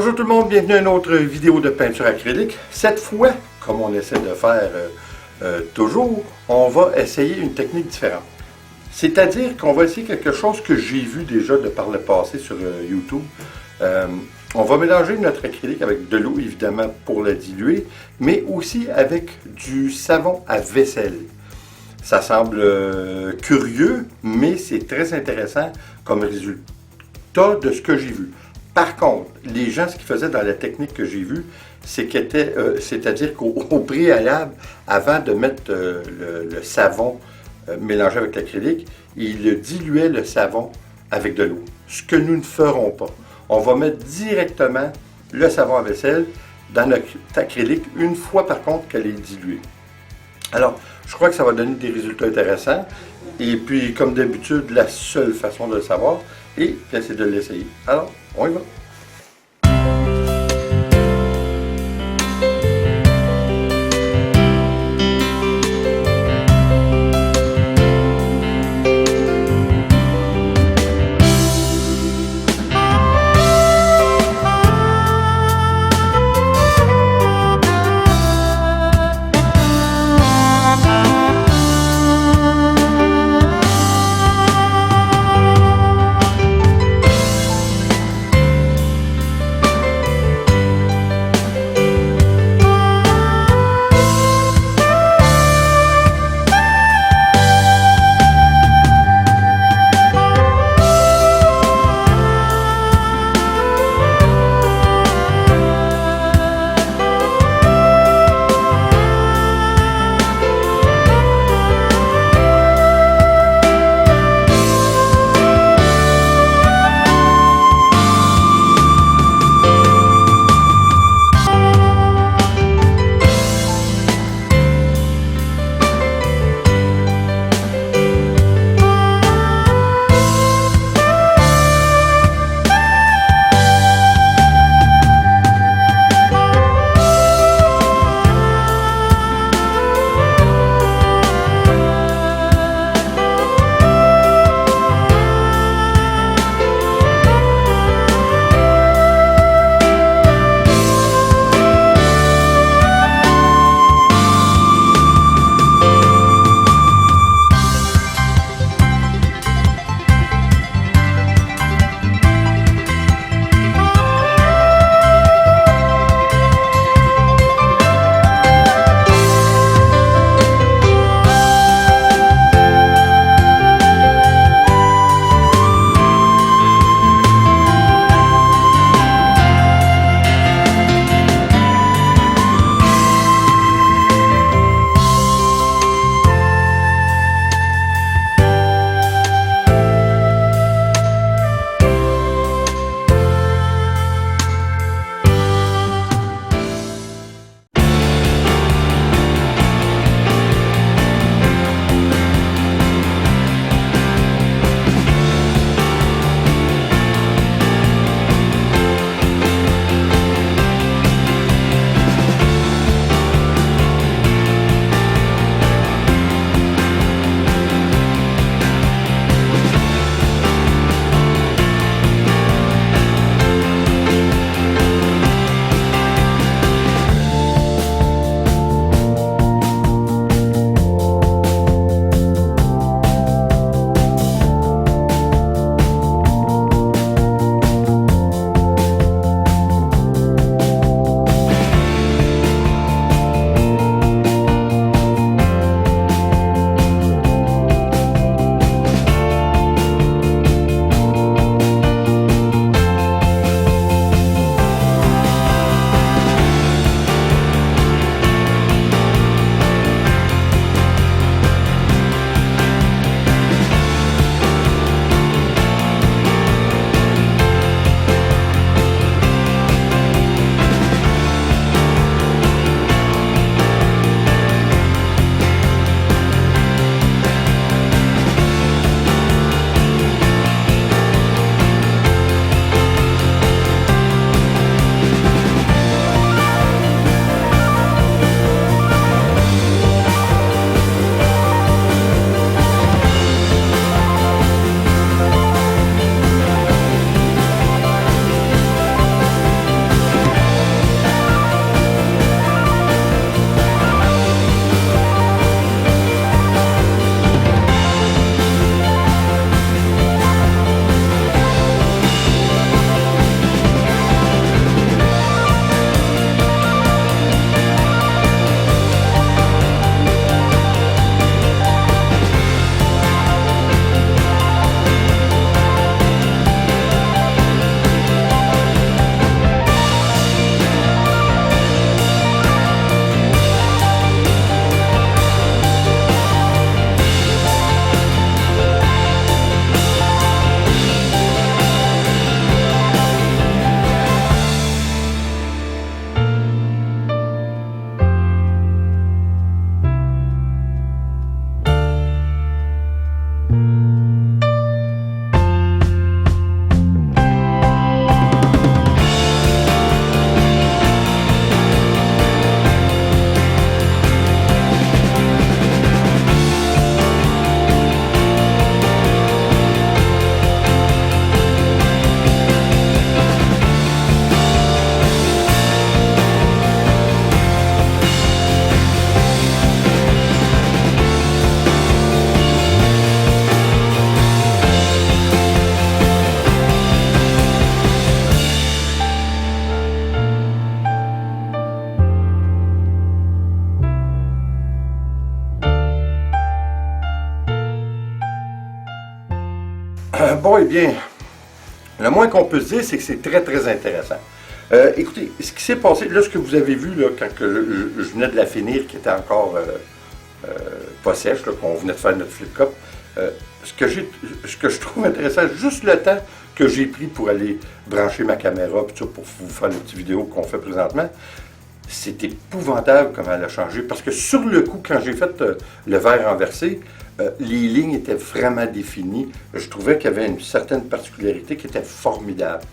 Bonjour tout le monde, bienvenue à une autre vidéo de peinture acrylique. Cette fois, comme on essaie de faire toujours, on va essayer une technique différente. C'est-à-dire qu'on va essayer quelque chose que j'ai vu déjà de par le passé sur YouTube. On va mélanger notre acrylique avec de l'eau, évidemment, pour la diluer, mais aussi avec du savon à vaisselle. Ça semble curieux, mais c'est très intéressant comme résultat de ce que j'ai vu. Par contre, les gens, ce qu'ils faisaient dans la technique que j'ai vue, c'est-à-dire qu'au préalable, avant de mettre le savon mélangé avec l'acrylique, ils diluaient le savon avec de l'eau. Ce que nous ne ferons pas. On va mettre directement le savon à vaisselle dans notre acrylique une fois par contre qu'elle est diluée. Alors, je crois que ça va donner des résultats intéressants. Et puis, comme d'habitude, la seule façon de le savoir, c'est de l'essayer. Alors, on y va. bon, eh bien, le moins qu'on peut se dire, c'est que c'est très, très intéressant. Écoutez, ce qui s'est passé, là, ce que vous avez vu, là, quand que je venais de la finir, qui était encore pas sèche, là, qu'on venait de faire notre flip-cup, ce que je trouve intéressant, juste le temps que j'ai pris pour aller brancher ma caméra, puis ça, pour vous faire la petite vidéo qu'on fait présentement, c'est épouvantable comment elle a changé. Parce que sur le coup, quand j'ai fait le verre renversé, les lignes étaient vraiment définies. Je trouvais qu'il y avait une certaine particularité qui était formidable.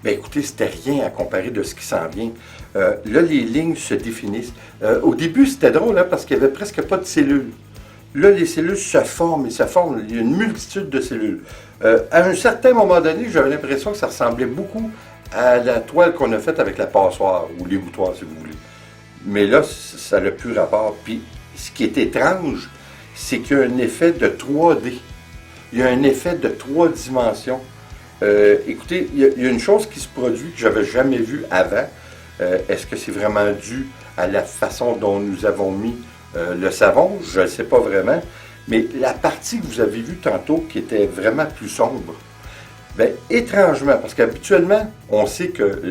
Bien, écoutez, c'était rien à comparer de ce qui s'en vient. Là, les lignes se définissent. Au début, c'était drôle, hein, parce qu'il n'y avait presque pas de cellules. Là, les cellules se forment et se forment. Il y a une multitude de cellules. À un certain moment donné, j'avais l'impression que ça ressemblait beaucoup à la toile qu'on a faite avec la passoire, ou l'égouttoir, si vous voulez. Mais là, ça n'a plus rapport. Puis, ce qui est étrange, c'est qu'il y a un effet de 3D. Il y a un effet de 3 dimensions. Écoutez, il y a une chose qui se produit que je n'avais jamais vue avant. Est-ce que c'est vraiment dû à la façon dont nous avons mis le savon? Je ne le sais pas vraiment. Mais la partie que vous avez vue tantôt, qui était vraiment plus sombre, bien, étrangement, parce qu'habituellement, on sait que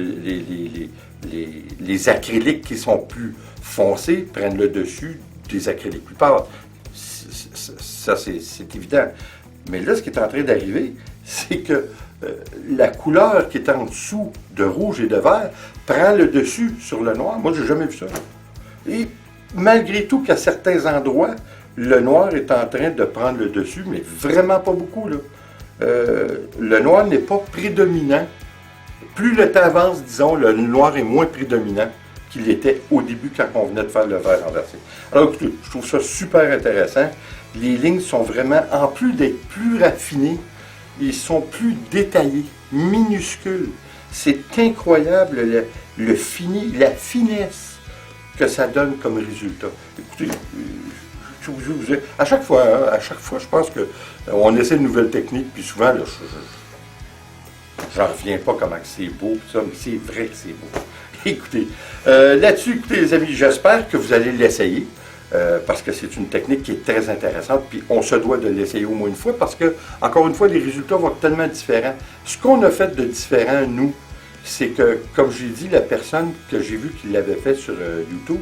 les acryliques qui sont plus foncés prennent le dessus des acryliques plus pâles. Ça, c'est évident. Mais là, ce qui est en train d'arriver, c'est que la couleur qui est en dessous de rouge et de vert prend le dessus sur le noir. Moi, je n'ai jamais vu ça. Et malgré tout qu'à certains endroits, le noir est en train de prendre le dessus, mais vraiment pas beaucoup, là. Le noir n'est pas prédominant. Plus le temps avance, disons, le noir est moins prédominant qu'il était au début quand on venait de faire le verre renversé. Alors écoutez, je trouve ça super intéressant. Les lignes sont vraiment, en plus d'être plus raffinées, ils sont plus détaillés, minuscules. C'est incroyable le fini, la finesse que ça donne comme résultat. Écoutez, à chaque fois, je pense qu'on essaie de nouvelles techniques, puis souvent, là, j'en reviens pas comment c'est beau, ça, mais c'est vrai que c'est beau. Écoutez, là-dessus, écoutez les amis, j'espère que vous allez l'essayer, parce que c'est une technique qui est très intéressante, puis on se doit de l'essayer au moins une fois, parce que, encore une fois, les résultats vont être tellement différents. Ce qu'on a fait de différent, nous, c'est que, comme j'ai dit, la personne que j'ai vue qui l'avait fait sur YouTube,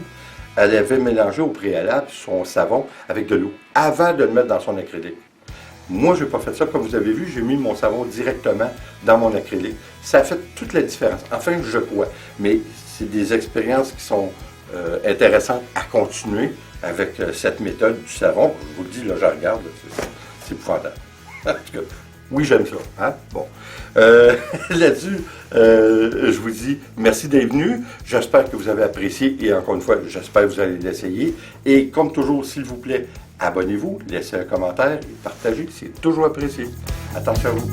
elle avait mélangé au préalable son savon avec de l'eau, avant de le mettre dans son acrylique. Moi, je n'ai pas fait ça. Comme vous avez vu, j'ai mis mon savon directement dans mon acrylique. Ça a fait toute la différence. Enfin, je crois. Mais c'est des expériences qui sont intéressantes à continuer avec cette méthode du savon. Je vous le dis, là, je regarde, c'est épouvantable. En tout cas, oui, j'aime ça. Hein? Bon. Là-dessus, je vous dis merci d'être venu. J'espère que vous avez apprécié et encore une fois, j'espère que vous allez l'essayer. Et comme toujours, s'il vous plaît, abonnez-vous, laissez un commentaire et partagez. C'est toujours apprécié. Attention à vous.